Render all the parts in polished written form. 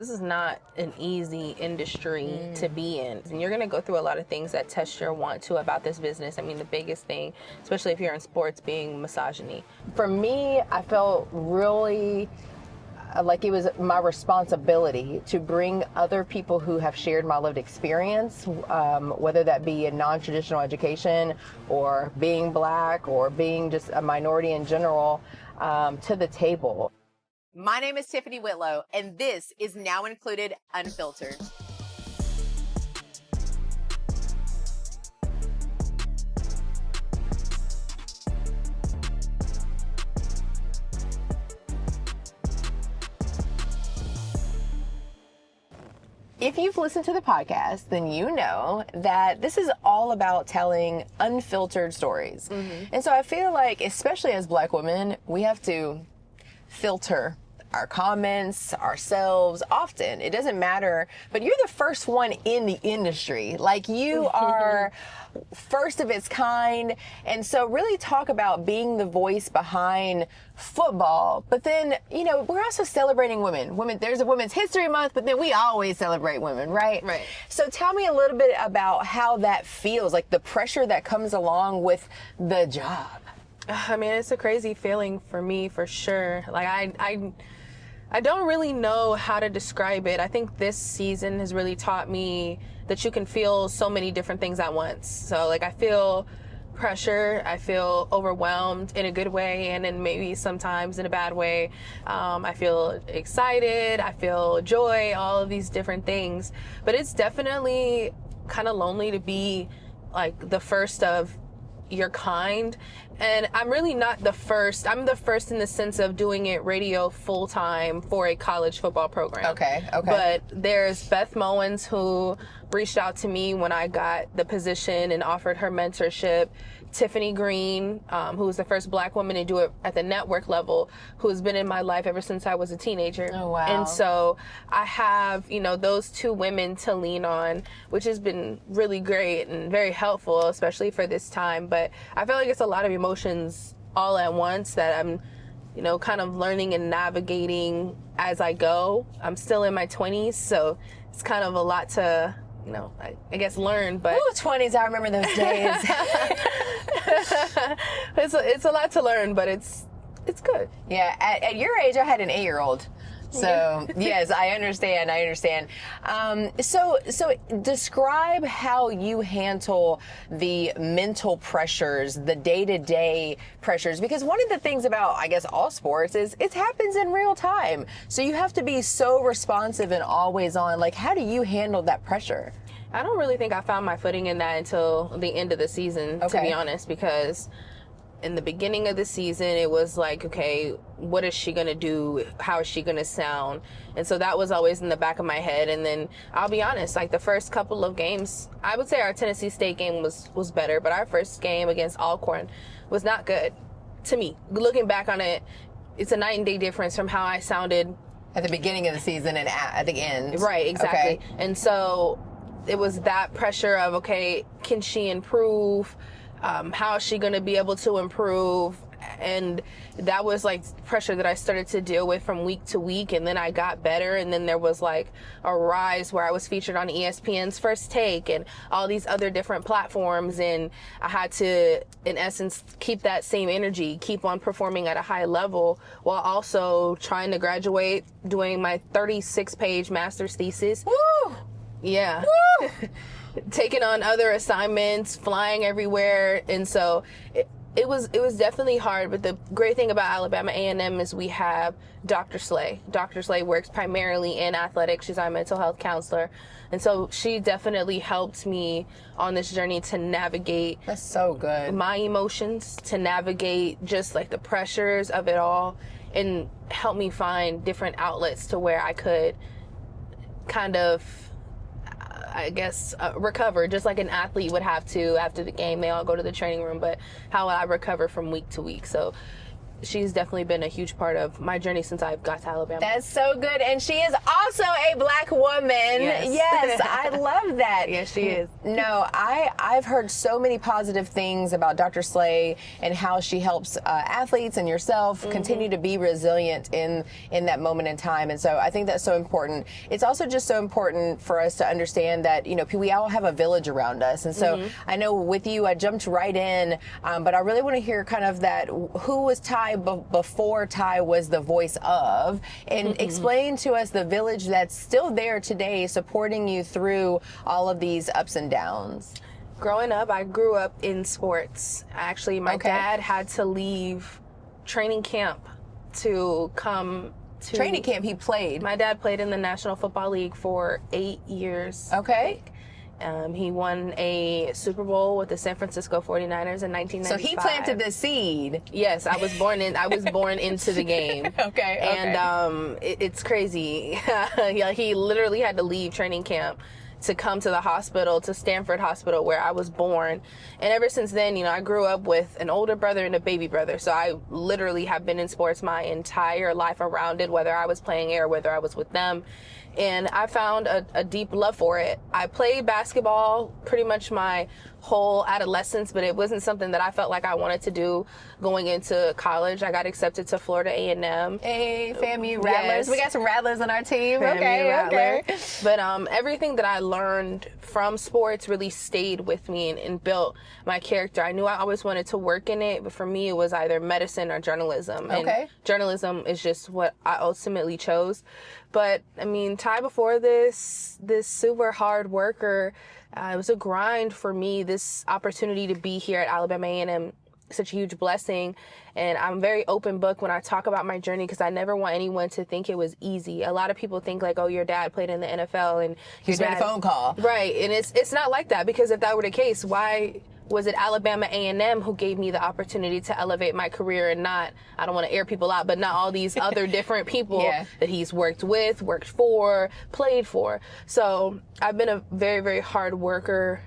This is not an easy industry to be in. And you're going to go through a lot of things that test your want to about this business. I mean, the biggest thing, especially if you're in sports, being misogyny. For me, I felt really like it was my responsibility to bring other people who have shared my lived experience, whether that be in non-traditional education or being Black or being just a minority in general, to the table. My name is Tiffany Whitlow, and this is Now Included Unfiltered. If you've listened to the podcast, then you know that this is all about telling unfiltered stories. And so I feel like, especially as Black women, we have to filter our comments, ourselves often. It doesn't matter, but you're the first one in the industry. Like, you are first of its kind. And so really talk about being the voice behind football. But then, you know, we're also celebrating women. There's a Women's History Month, but then we always celebrate women, right? Right. So tell me a little bit about how that feels, like the pressure that comes along with the job. I mean, it's a crazy feeling for me, for sure. Like, I don't really know how to describe it. I think this season has really taught me that you can feel so many different things at once. So, like, I feel pressure, I feel overwhelmed in a good way, and then maybe sometimes in a bad way. I feel excited, I feel joy, all of these different things. But it's definitely kind of lonely to be, like, the first of your kind. And I'm really not the first. I'm the first in the sense of doing it radio full time for a college football program. Okay. But there's Beth Mowens, who reached out to me when I got the position and offered her mentorship. Tiffany Green, who was the first Black woman to do it at the network level, who has been in my life ever since I was a teenager. Oh, wow. And so I have, you know, those two women to lean on, which has been really great and very helpful, especially for this time. But I feel like it's a lot of emotions all at once that I'm, you know, kind of learning and navigating as I go. I'm still in my 20s, so it's kind of a lot to, you know, I guess learn. But Ooh, 20s, I remember those days. it's a lot to learn, but it's good. Yeah, at your age, I had an 8-year-old. So, yes, I understand. So describe how you handle the mental pressures, the day-to-day pressures, because one of the things about, I guess, all sports is it happens in real time. So you have to be so responsive and always on. Like, how do you handle that pressure? I don't really think I found my footing in that until the end of the season, to be honest, because in the beginning of the season, it was like, okay, what is she going to do? How is she going to sound? And so that was always in the back of my head. And then I'll be honest, like the first couple of games, I would say our Tennessee State game was better, but our first game against Alcorn was not good to me. Looking back on it, it's a night and day difference from how I sounded At the beginning of the season and at the end. Right, exactly. Okay. And so it was that pressure of, okay, can she improve? How is she going to be able to improve? And that was like pressure that I started to deal with from week to week. And then I got better. And then there was like a rise where I was featured on ESPN's First Take and all these other different platforms. And I had to, in essence, keep that same energy, keep on performing at a high level while also trying to graduate, doing my 36-page master's thesis. Woo! Yeah. Woo! Taking on other assignments, flying everywhere. And so it was definitely hard. But the great thing about Alabama A&M is we have Dr. Slay. Dr. Slay works primarily in athletics. She's our mental health counselor. And so she definitely helped me on this journey to navigate. That's so good. My emotions, to navigate just like the pressures of it all, and help me find different outlets to where I could kind of, I guess, recover, just like an athlete would have to after the game. They all go to the training room, but how I recover from week to week. So she's definitely been a huge part of my journey since I got to Alabama. That's so good. And she is also a Black woman. Yes, I love that. Yes, she is. No, I've heard so many positive things about Dr. Slay and how she helps athletes and yourself continue to be resilient in that moment in time. And so I think that's so important. It's also just so important for us to understand that, you know, we all have a village around us. And so I know with you, I jumped right in, but I really want to hear kind of that, who was Ty before Ty was the voice of, and explain to us the village that's still there today supporting you through all of these ups and downs. Growing up, I grew up in sports. Actually, my dad had to leave training camp to come to... Training camp, he played? My dad played in the National Football League for 8 years. Okay. He won a Super Bowl with the San Francisco 49ers in 1995. So he planted the seed. Yes, I was born into the game. Okay. And it's crazy. Yeah, he literally had to leave training camp to come to the hospital, to Stanford Hospital, where I was born. And ever since then, you know, I grew up with an older brother and a baby brother. So I literally have been in sports my entire life around it, whether I was playing it or whether I was with them. And I found a deep love for it. I played basketball pretty much my whole adolescence, but it wasn't something that I felt like I wanted to do going into college. I got accepted to Florida A&M. Hey, FAMU Rattlers. Yes. We got some Rattlers on our team. FAMU Rattler. Okay. But everything that I learned from sports really stayed with me and built my character. I knew I always wanted to work in it, but for me it was either medicine or journalism. Okay. And journalism is just what I ultimately chose. But I mean, Ty, before this super hard worker, it was a grind for me. This opportunity to be here at Alabama A&M, such a huge blessing. And I'm very open book when I talk about my journey, because I never want anyone to think it was easy. A lot of people think like, oh, your dad played in the NFL and He's made a phone call. Right. And it's not like that, because if that were the case, why was it Alabama A&M who gave me the opportunity to elevate my career, and not, I don't want to air people out, but not all these other different people that he's worked with, worked for, played for. So I've been a very, very hard worker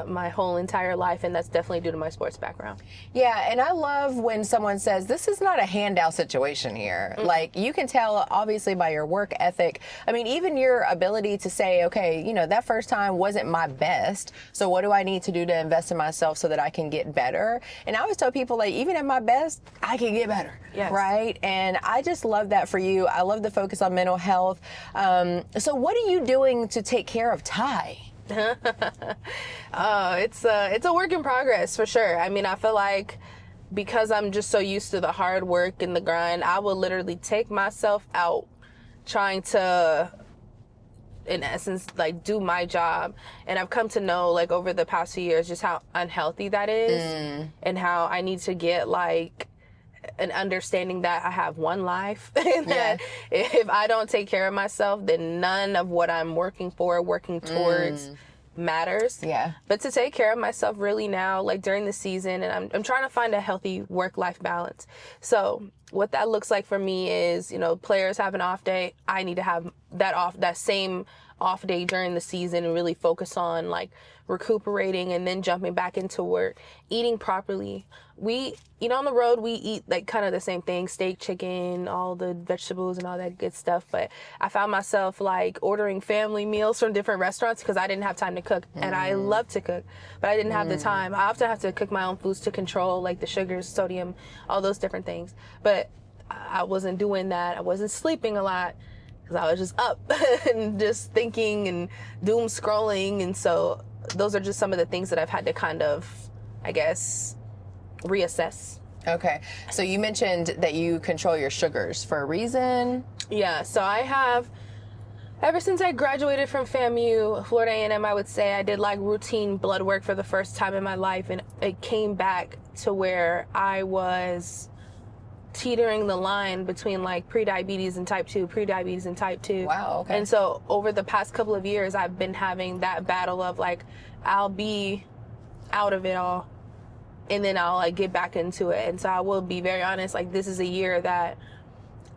my whole entire life, and that's definitely due to my sports background. Yeah, and I love when someone says, this is not a handout situation here. Like, you can tell, obviously, by your work ethic. I mean, even your ability to say, okay, you know, that first time wasn't my best, so what do I need to do to invest in myself so that I can get better? And I always tell people, like, even at my best, I can get better. Yes. Right? And I just love that for you. I love the focus on mental health. So what are you doing to take care of Ty? It's a work in progress for sure. I mean, I feel like because I'm just so used to the hard work and the grind, I will literally take myself out trying to, in essence, like, do my job. And I've come to know, like, over the past few years, just how unhealthy that is, and how I need to get, like, an understanding that I have one life, and that if I don't take care of myself, then none of what I'm working towards matters. Yeah. But to take care of myself really now, like during the season, and I'm trying to find a healthy work-life balance. So what that looks like for me is, you know, players have an off day. I need to have that same off day during the season and really focus on, like, recuperating and then jumping back into work, eating properly. We, you know, on the road, we eat like kind of the same thing, steak, chicken, all the vegetables and all that good stuff. But I found myself like ordering family meals from different restaurants because I didn't have time to cook. And I love to cook, but I didn't have the time. I often have to cook my own foods to control like the sugars, sodium, all those different things. But I wasn't doing that. I wasn't sleeping a lot, because I was just up and just thinking and doom scrolling. And so those are just some of the things that I've had to kind of, I guess, reassess. Okay. So you mentioned that you control your sugars for a reason. Yeah. So I have, ever since I graduated from FAMU, Florida A&M, I would say I did like routine blood work for the first time in my life. And it came back to where I was teetering the line between like prediabetes and type 2, prediabetes and type 2. Wow, okay. And so over the past couple of years, I've been having that battle of like, I'll be out of it all and then I'll like get back into it. And so I will be very honest, like this is a year that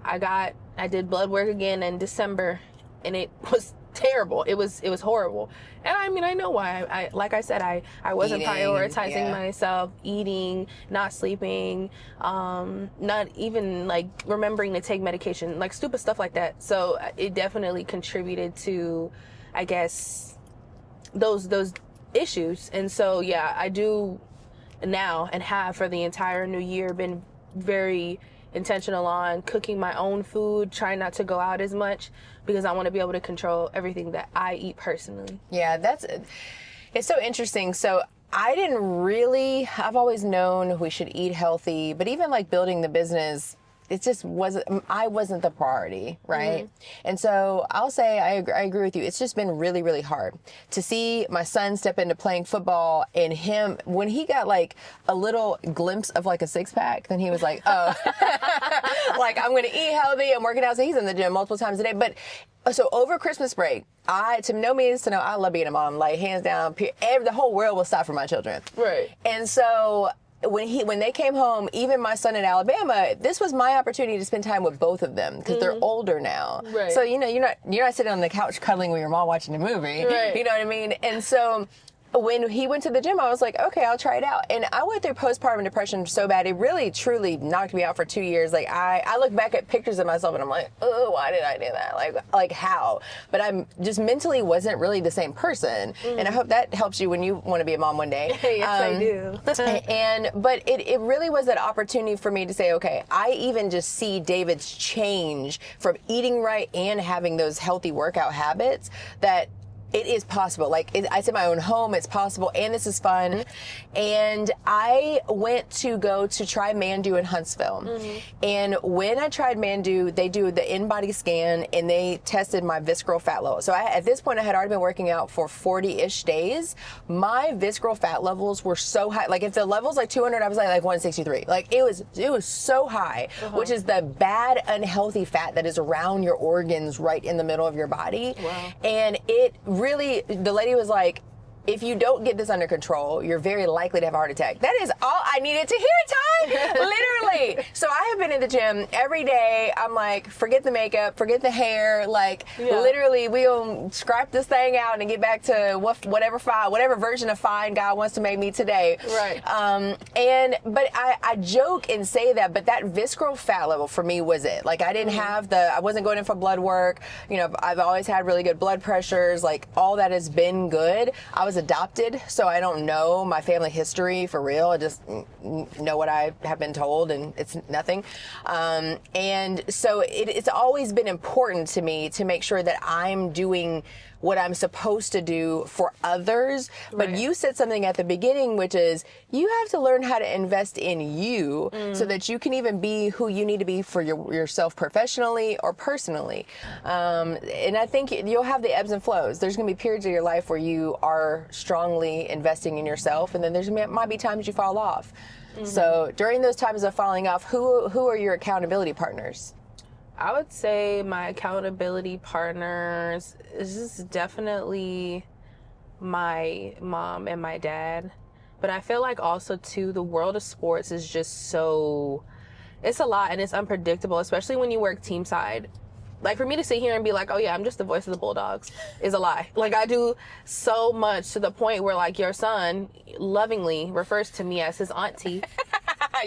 I did blood work again in December, and it was terrible. It was horrible. And I mean, I know why. I like I said, I wasn't prioritizing myself, eating, not sleeping, not even like remembering to take medication, like stupid stuff like that. So it definitely contributed to, I guess, those issues. And so yeah, I do now, and have for the entire new year, been very intentional on cooking my own food, trying not to go out as much, because I want to be able to control everything that I eat personally. Yeah, it's so interesting. So I've always known we should eat healthy, but even like building the business, I wasn't the priority, right? Mm-hmm. And so I'll say I agree with you. It's just been really, really hard to see my son step into playing football, and him, when he got like a little glimpse of like a six pack, then he was like, oh, like I'm going to eat healthy. I'm working out. So he's in the gym multiple times a day. But so over Christmas break, to know me is to know I love being a mom, like hands down, the whole world will stop for my children. Right. And so when they came home, even my son in Alabama, this was my opportunity to spend time with both of them, because they're older now. Right. So, you know, you're not sitting on the couch cuddling with your mom watching a movie. Right. You know what I mean? And so when he went to the gym, I was like, okay, I'll try it out. And I went through postpartum depression so bad. It really, truly knocked me out for 2 years. Like I look back at pictures of myself and I'm like, oh, why did I do that? Like how? But I'm just mentally wasn't really the same person. And I hope that helps you when you want to be a mom one day. Yes, I do. But it really was that opportunity for me to say, okay, I even just see David's change from eating right and having those healthy workout habits, that it is possible. Like I said, my own home, it's possible, and this is fun. And I went to go to try Mandu in Huntsville. And when I tried Mandu, they do the in-body scan and they tested my visceral fat level. So at this point, I had already been working out for 40-ish days. My visceral fat levels were so high. Like if the level's like 200, I was like 163. Like it was so high, which is the bad, unhealthy fat that is around your organs right in the middle of your body. Wow. And it really, the lady was like, if you don't get this under control, you're very likely to have a heart attack. That is all I needed to hear, Ty. Literally. So I have been in the gym every day. I'm like, forget the makeup, forget the hair. Like, literally, we'll scrap this thing out and get back to whatever version of fine God wants to make me today. Right. But I joke and say that, but that visceral fat level for me was it. Like, I didn't have I wasn't going in for blood work. You know, I've always had really good blood pressures. Like, all that has been good. I was adopted, so I don't know my family history for real. I just know what I have been told, and it's nothing. And so it's always been important to me to make sure that I'm doing what I'm supposed to do for others. But you said something at the beginning, which is you have to learn how to invest in you so that you can even be who you need to be for yourself professionally or personally. And I think you'll have the ebbs and flows. There's going to be periods of your life where you are strongly investing in yourself, and then might be times you fall off. So during those times of falling off, who are your accountability partners? I would say my accountability partners is definitely my mom and my dad. But I feel like also, too, the world of sports is just it's a lot and it's unpredictable, especially when you work team side. Like, for me to sit here and be like, oh yeah, I'm just the voice of the Bulldogs is a lie. Like, I do so much to the point where, like, your son lovingly refers to me as his auntie.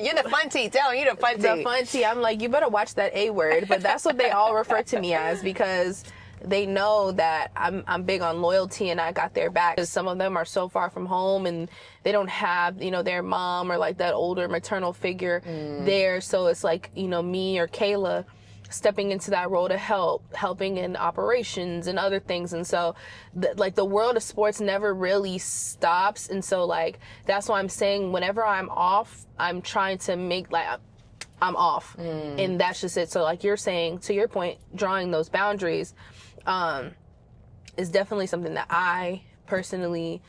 You're the funty. Tell him you're the funty. The funty. I'm like, you better watch that A word. But that's what they all refer to me as, because they know that I'm big on loyalty and I got their back. Because some of them are so far from home and they don't have, you know, their mom or like that older maternal figure there. So it's like, you know, me or Kayla stepping into that role to helping in operations and other things. And so like the world of sports never really stops. And so like, that's why I'm saying whenever I'm off, I'm trying to make like, I'm off. And that's just it. So like you're saying, to your point, drawing those boundaries, is definitely something that I personally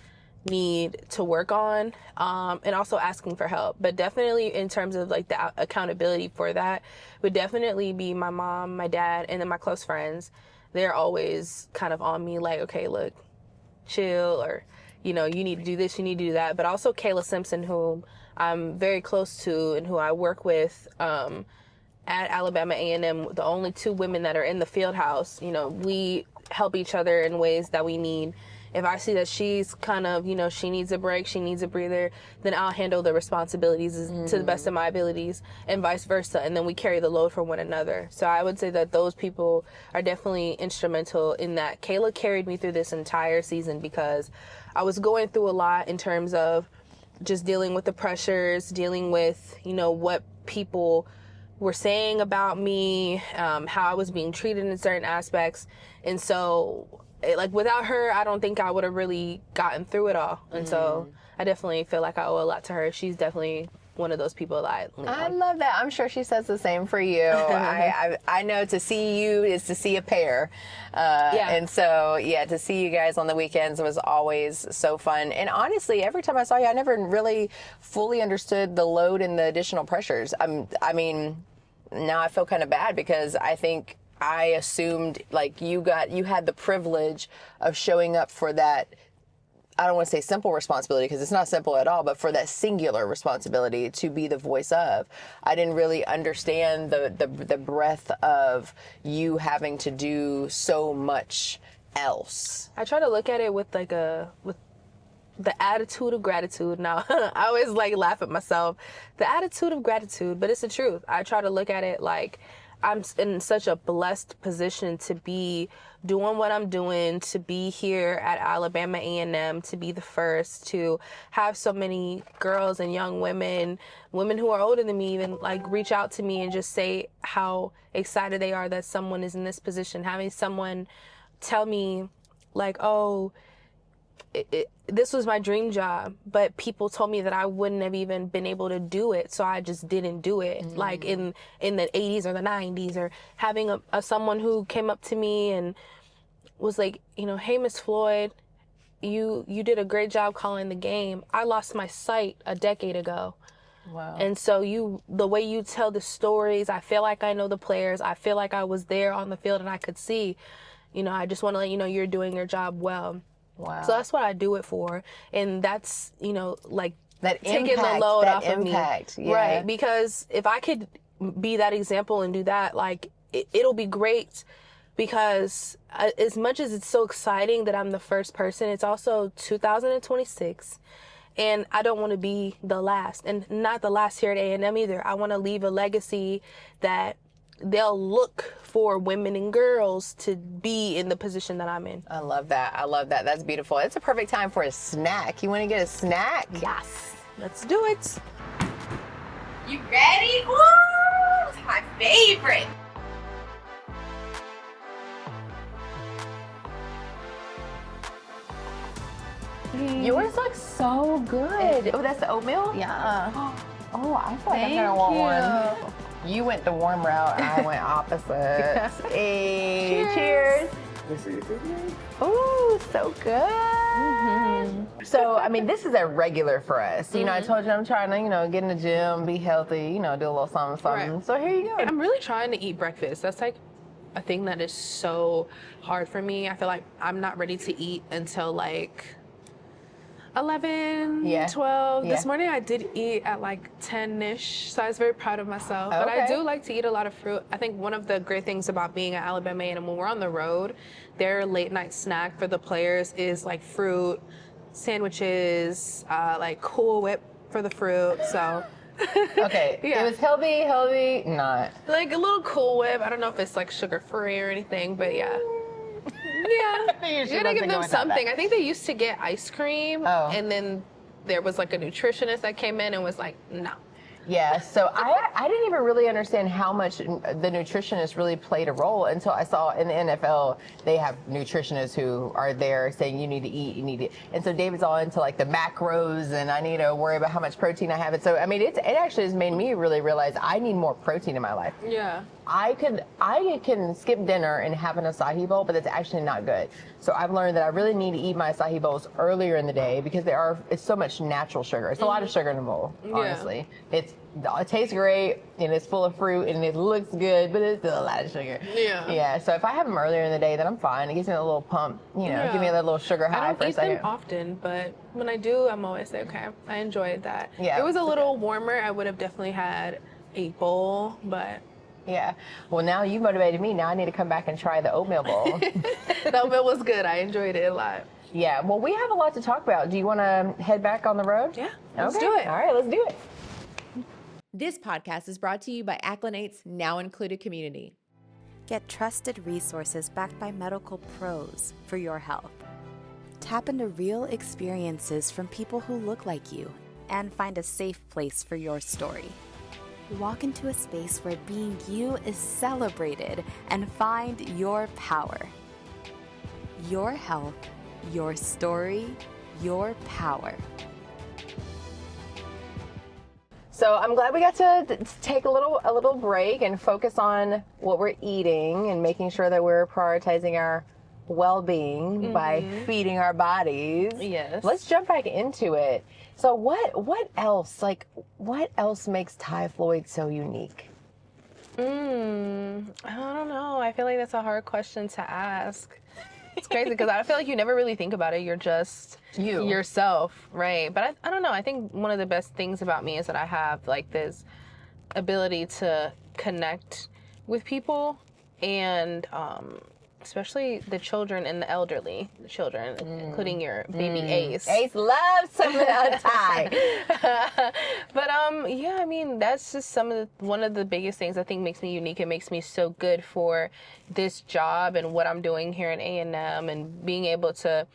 need to work on, and also asking for help. But definitely in terms of like the accountability for that would definitely be my mom, my dad, and then my close friends. They're always kind of on me like, okay, look, chill, or, you know, you need to do this, you need to do that. But also Kayla Simpson, whom I'm very close to and who I work with at Alabama A&M, the only two women that are in the field house. You know, help each other in ways that we need. If I see that she's kind of, you know, she needs a break, she needs a breather, then I'll handle the responsibilities to the best of my abilities, and vice versa. And then we carry the load for one another. So I would say that those people are definitely instrumental in that. Kayla carried me through this entire season because I was going through a lot in terms of just dealing with the pressures, dealing with, you know, what people were saying about me, how I was being treated in certain aspects. And so, like, without her, I don't think I would have really gotten through it all. And so I definitely feel like I owe a lot to her. She's definitely one of those people that I love that. I'm sure she says the same for you. I know to see you is to see a pair. And so, yeah, to see you guys on the weekends was always so fun. And honestly, every time I saw you, I never really fully understood the load and the additional pressures. I mean, now I feel kind of bad because I think I assumed like you had the privilege of showing up for that. I don't want to say simple responsibility because it's not simple at all, but for that singular responsibility to be the voice of. I didn't really understand the breadth of you having to do so much else. I try to look at it with with the attitude of gratitude. Now, I always like laugh at myself. The attitude of gratitude, but it's the truth. I try to look at it like I'm in such a blessed position to be doing what I'm doing, to be here at Alabama A&M, to be the first, to have so many girls and young women who are older than me even like reach out to me and just say how excited they are that someone is in this position. Having someone tell me like, oh, this was my dream job, but people told me that I wouldn't have even been able to do it, so I just didn't do it. Like in the 80s or the 90s, or having someone who came up to me and was like, you know, hey, Miss Floyd, you did a great job calling the game. I lost my sight a decade ago. Wow. And so the way you tell the stories, I feel like I know the players. I feel like I was there on the field and I could see, you know, I just want to let you know you're doing your job well. Wow. So that's what I do it for. And that's, you know, like that taking impact, the load that off impact, of me. yeah. Right. Because if I could be that example and do that, like it'll be great, because as much as it's so exciting that I'm the first person, it's also 2026. And I don't want to be the last, and not the last here at A&M either. I want to leave a legacy that they'll look for women and girls to be in the position that I'm in. I love that. I love that. That's beautiful. It's a perfect time for a snack. You want to get a snack? Yes. Let's do it. You ready? Woo! It's my favorite. Yours looks so good. Oh, that's the oatmeal? Yeah. Oh, I feel like I'm gonna want one. You went the warm route, I went opposite. Hey, cheers. Ooh, so good. So, I mean, this is a regular for us. You know, I told you I'm trying to, you know, get in the gym, be healthy, you know, do a little something. Right. So here you go. I'm really trying to eat breakfast. That's like a thing that is so hard for me. I feel like I'm not ready to eat until like 11, 12. This morning I did eat at like 10-ish, so I was very proud of myself. But I do like to eat a lot of fruit. I think one of the great things about being at Alabama and when we're on the road, their late night snack for the players is like fruit, sandwiches, like Cool Whip for the fruit. So Okay, it was healthy, not. like a little Cool Whip. I don't know if it's like sugar free or anything, but yeah. Yeah, you gotta give them something. I think they used to get ice cream, and then there was like a nutritionist that came in and was like, no. Yeah, so I didn't even really understand how much the nutritionist really played a role until I saw in the NFL they have nutritionists who are there saying you need to eat, you need to. And so David's all into like the macros, and I need to worry about how much protein I have. And so I mean, it actually has made me really realize I need more protein in my life. Yeah. I can skip dinner and have an acai bowl, but that's actually not good. So I've learned that I really need to eat my acai bowls earlier in the day because it's so much natural sugar. It's a lot of sugar in a bowl, honestly. It tastes great, and it's full of fruit, and it looks good, but it's still a lot of sugar. Yeah. Yeah, so if I have them earlier in the day, then I'm fine. It gives me a little pump, you know, give me that little sugar high for a second. I don't eat them often, but when I do, I'm always like, okay, I enjoyed that. Yeah, it was a little warmer. I would have definitely had a bowl, but Yeah. Well, now you motivated me. Now I need to come back and try the oatmeal bowl. The oatmeal was good. I enjoyed it a lot. Yeah. Well, we have a lot to talk about. Do you want to head back on the road? Yeah. Let's do it. All right, let's do it. This podcast is brought to you by Acclinate's Now Included community. Get trusted resources backed by medical pros for your health. Tap into real experiences from people who look like you and find a safe place for your story. Walk into a space where being you is celebrated and find your power. Your health, your story, your power. So I'm glad we got to take a little break and focus on what we're eating and making sure that we're prioritizing our well-being by feeding our bodies. Yes. Let's jump back into it. So what else makes Thai Floyd so unique? I don't know. I feel like that's a hard question to ask. It's crazy because I feel like you never really think about it. You're just yourself, right? But I don't know. I think one of the best things about me is that I have like this ability to connect with people, and especially the children and the elderly children, including your baby Ace. Ace loves something Thai. But yeah, I mean, that's just one of the biggest things I think makes me unique. It makes me so good for this job and what I'm doing here in A&M, and being able to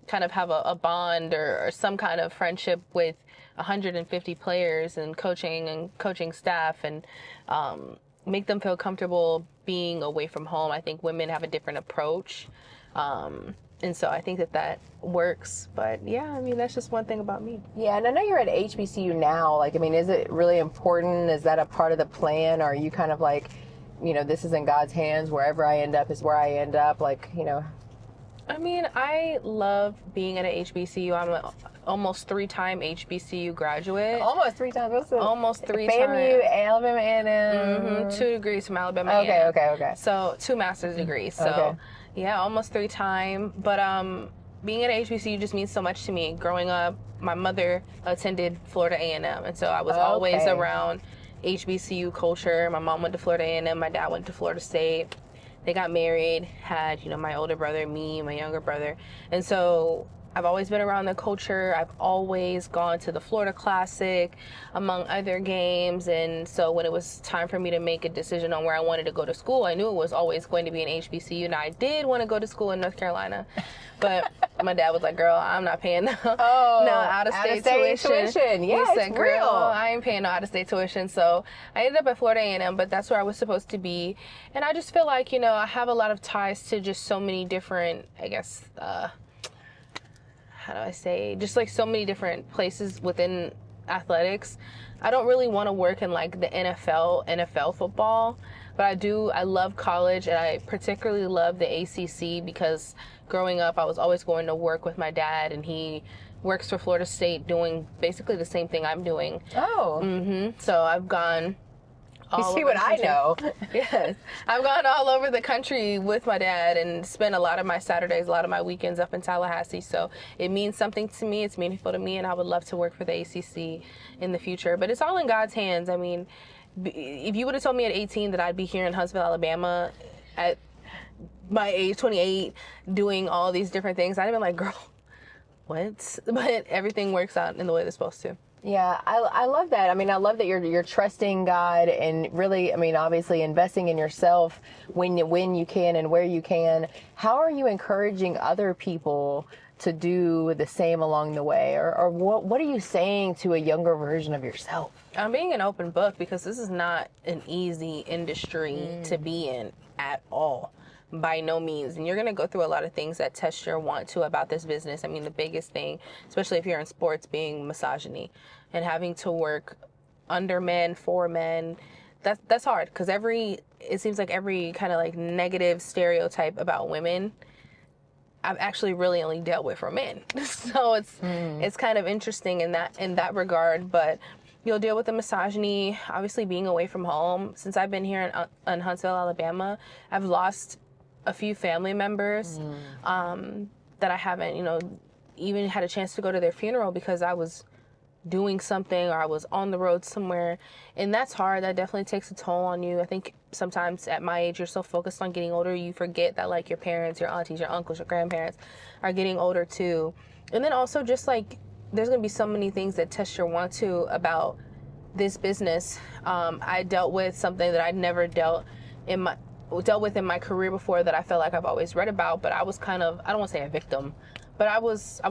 kind of have a bond or some kind of friendship with 150 players and coaching staff, and make them feel comfortable being away from home. I think women have a different approach. And so I think that works. But yeah, I mean, that's just one thing about me. Yeah, and I know you're at HBCU now. Like, I mean, is it really important? Is that a part of the plan? Or are you kind of like, this is in God's hands. Wherever I end up is where I end up. Like, I mean, I love being at a HBCU. I'm an almost 3-time HBCU graduate. Almost 3 times. What's it? Almost 3 times. FAMU, Alabama A&M. 2 degrees from Alabama. Okay. So 2 master's degrees. So yeah, almost 3 times. But being at HBCU just means so much to me. Growing up, my mother attended Florida A&M, and so I was always around HBCU culture. My mom went to Florida A&M. My dad went to Florida State. They got married, had, my older brother, me, my younger brother. And so I've always been around the culture. I've always gone to the Florida Classic, among other games. And so when it was time for me to make a decision on where I wanted to go to school, I knew it was always going to be an HBCU. Now, I did want to go to school in North Carolina, but my dad was like, girl, I'm not paying out-of-state tuition. Yeah, he said, it's girl, real. I ain't paying no out-of-state tuition. So I ended up at Florida A&M, but that's where I was supposed to be. And I just feel like, I have a lot of ties to just so many different, I guess, how do I say, just like so many different places within athletics. I don't really want to work in like the NFL football, but I love college, and I particularly love the ACC because growing up I was always going to work with my dad, and he works for Florida State doing basically the same thing I'm doing. So I've gone You see what I know. Yes. I've gone all over the country with my dad and spent a lot of my Saturdays, a lot of my weekends up in Tallahassee. So it means something to me. It's meaningful to me, and I would love to work for the ACC in the future. But it's all in God's hands. I mean, if you would have told me at 18 that I'd be here in Huntsville, Alabama at my age, 28, doing all these different things, I'd have been like, girl, what? But everything works out in the way they're supposed to. Yeah, I love that. I mean, I love that you're trusting God and really, I mean, obviously investing in yourself when you can and where you can. How are you encouraging other people to do the same along the way? Or what are you saying to a younger version of yourself? I'm being an open book because this is not an easy industry to be in at all. By no means. And you're going to go through a lot of things that test your want to about this business. I mean, the biggest thing, especially if you're in sports, being misogyny and having to work under men, for men. That's hard because it seems like every kind of like negative stereotype about women I've actually really only dealt with from men. So it's kind of interesting in that regard. But you'll deal with the misogyny, obviously being away from home. Since I've been here in Huntsville, Alabama, I've lost a few family members that I haven't, even had a chance to go to their funeral because I was doing something or I was on the road somewhere. And that's hard. That definitely takes a toll on you. I think sometimes at my age, you're so focused on getting older, you forget that like your parents, your aunties, your uncles, your grandparents are getting older too. And then also just like, there's going to be so many things that test your want to about this business. I dealt with something that I'd never dealt with in my career before, that I felt like I've always read about, but I was kind of, I don't want to say a victim, but I was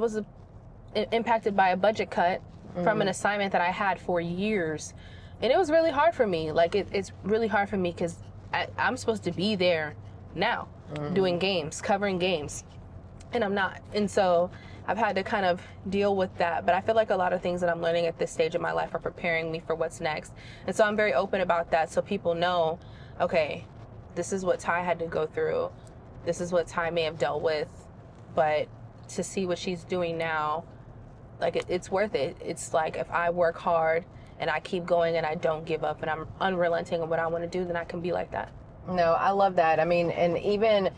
impacted by a budget cut from an assignment that I had for years. And it was really hard for me. Like, it's really hard for me because I'm supposed to be there now, doing games, covering games, and I'm not. And so I've had to kind of deal with that. But I feel like a lot of things that I'm learning at this stage of my life are preparing me for what's next. And so I'm very open about that, so people know, okay, this is what Ty had to go through. This is what Ty may have dealt with. But to see what she's doing now, like, it's worth it. It's like, if I work hard and I keep going and I don't give up and I'm unrelenting in what I want to do, then I can be like that. No, I love that. I mean, and even,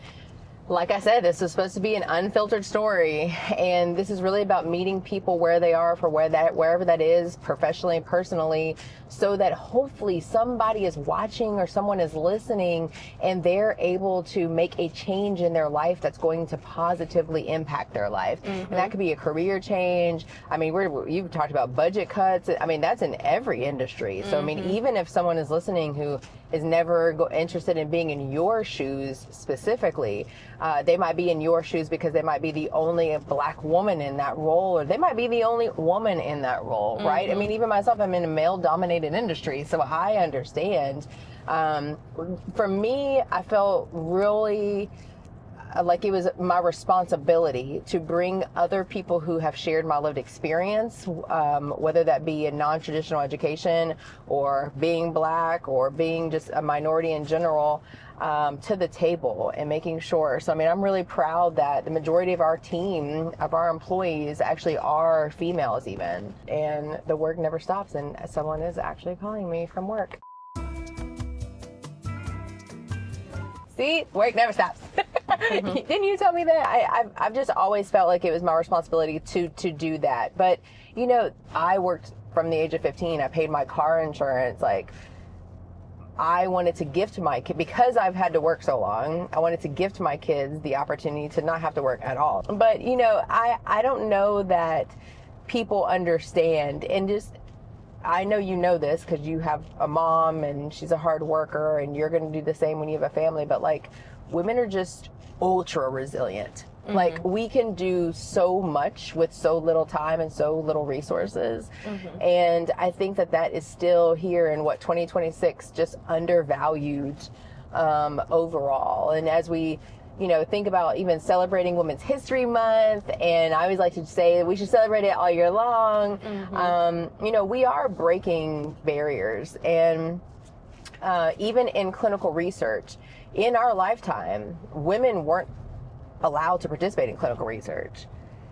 like I said, this is supposed to be an unfiltered story, and this is really about meeting people where they are, for wherever that is, professionally and personally, so that hopefully somebody is watching or someone is listening and they're able to make a change in their life that's going to positively impact their life. And that could be a career change. I mean, you've talked about budget cuts. I mean, that's in every industry. So, I mean, even if someone is listening who is never interested in being in your shoes specifically, they might be in your shoes because they might be the only Black woman in that role, or they might be the only woman in that role, right? I mean, even myself, I'm in a male-dominated industry, so I understand. For me, I felt really like it was my responsibility to bring other people who have shared my lived experience, whether that be in non-traditional education or being Black or being just a minority in general, to the table and making sure. So, I mean, I'm really proud that the majority of our team, of our employees, actually are females even. And the work never stops, and someone is actually calling me from work. See, work never stops. Didn't you tell me that? I've just always felt like it was my responsibility to do that. But, you know, I worked from the age of 15. I paid my car insurance. Like, I wanted to gift my kid, because I've had to work so long, I wanted to gift my kids the opportunity to not have to work at all. But, you know, I don't know that people understand, and just, I know you know this because you have a mom and she's a hard worker, and you're going to do the same when you have a family, but like, women are just ultra resilient. Like, we can do so much with so little time and so little resources. And I think that is still here in 2026, just undervalued overall. And as we, you know, think about even celebrating Women's History Month, and I always like to say we should celebrate it all year long. You know, we are breaking barriers. And even in clinical research, in our lifetime, women weren't allowed to participate in clinical research.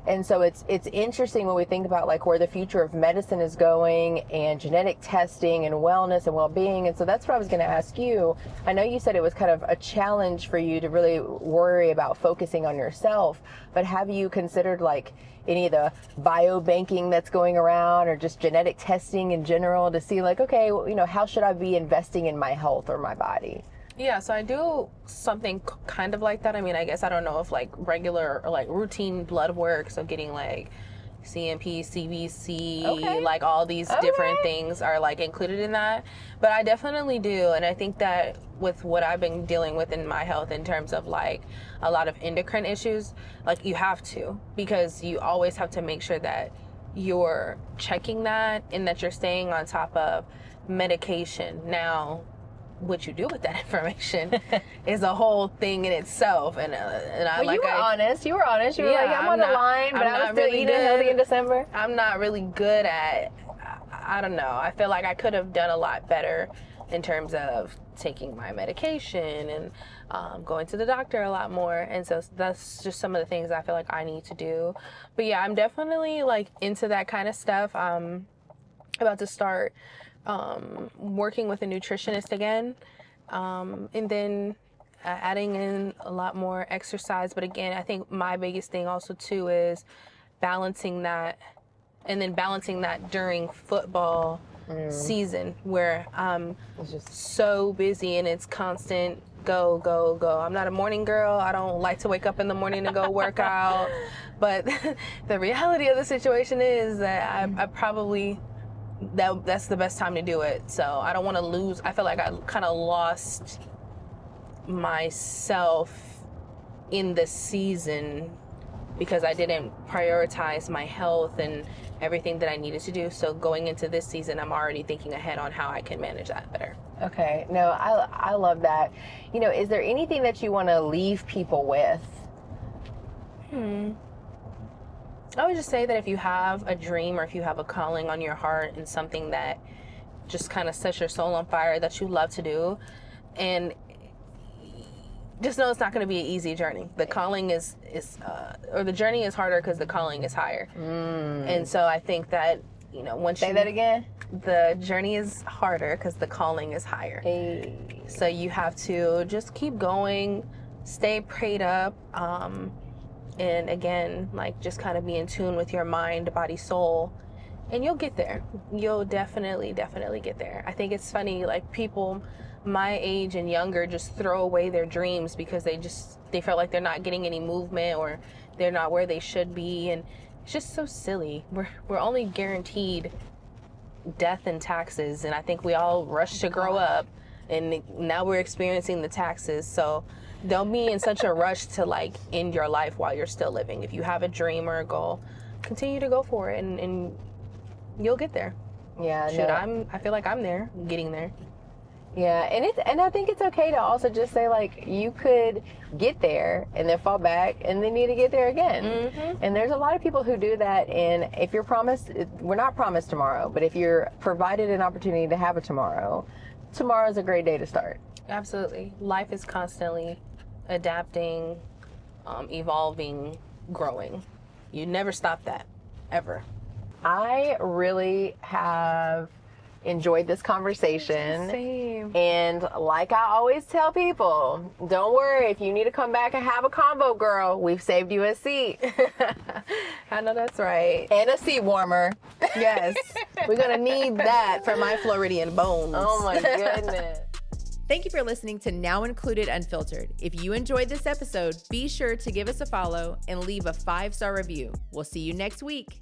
And so it's interesting when we think about like where the future of medicine is going, and genetic testing and wellness and well-being. And so that's what I was going to ask you. I know you said it was kind of a challenge for you to really worry about focusing on yourself, but have you considered like any of the biobanking that's going around, or just genetic testing in general, to see like, okay, well, you know, how should I be investing in my health or my body? Yeah, so I do something kind of like that. I mean, I guess I don't know if like regular or like routine blood work, so getting like CMP, CBC, like all these different things are like included in that. But I definitely do. And I think that with what I've been dealing with in my health in terms of like a lot of endocrine issues, like you have to, because you always have to make sure that you're checking that and that you're staying on top of medication. Now, what you do with that information is a whole thing in itself. And I well, like you were honest. You were honest. You were like, I'm on the line, but I was still really eating healthy in December. I'm not really good at, I don't know. I feel like I could have done a lot better in terms of taking my medication and going to the doctor a lot more. And so that's just some of the things I feel like I need to do. But yeah, I'm definitely like into that kind of stuff. I'm about to start working with a nutritionist again, and then adding in a lot more exercise. But again, I think my biggest thing also too is balancing that, and then balancing that during football season where I'm just so busy and it's constant go, go, go. I'm not a morning girl. I don't like to wake up in the morning to go work out. But the reality of the situation is that I probably, that's the best time to do it. So I don't want to lose. I feel like I kind of lost myself in the season because I didn't prioritize my health and everything that I needed to do. So going into this season, I'm already thinking ahead on how I can manage that better. Okay. No, I love that. You know, is there anything that you want to leave people with? I would just say that if you have a dream or if you have a calling on your heart and something that just kind of sets your soul on fire that you love to do, and just know it's not going to be an easy journey. The calling or the journey is harder because the calling is higher. And so I think that, you know, once Say that again? The journey is harder because the calling is higher. Hey. So you have to just keep going, stay prayed up, and again, like, just kind of be in tune with your mind, body, soul, and you'll get there. You'll definitely get there. I think it's funny, like, people my age and younger just throw away their dreams because they feel like they're not getting any movement or they're not where they should be, and it's just so silly. We're only guaranteed death and taxes, and I think we all rush to grow up, and now we're experiencing the taxes. So don't be in such a rush to, like, end your life while you're still living. If you have a dream or a goal, continue to go for it, and you'll get there. Yeah. I feel like I'm there, getting there. Yeah, and I think it's okay to also just say, like, you could get there and then fall back and then need to get there again. And there's a lot of people who do that, and if you're promised, we're not promised tomorrow, but if you're provided an opportunity to have a tomorrow's a great day to start. Absolutely. Life is constantly adapting, evolving, growing. You never stop that, ever. I really have enjoyed this conversation. Same. And like I always tell people, don't worry, if you need to come back and have a convo, girl, we've saved you a seat. I know that's right. And a seat warmer. Yes. We're going to need that for my Floridian bones. Oh my goodness. Thank you for listening to Now Included Unfiltered. If you enjoyed this episode, be sure to give us a follow and leave a 5-star review. We'll see you next week.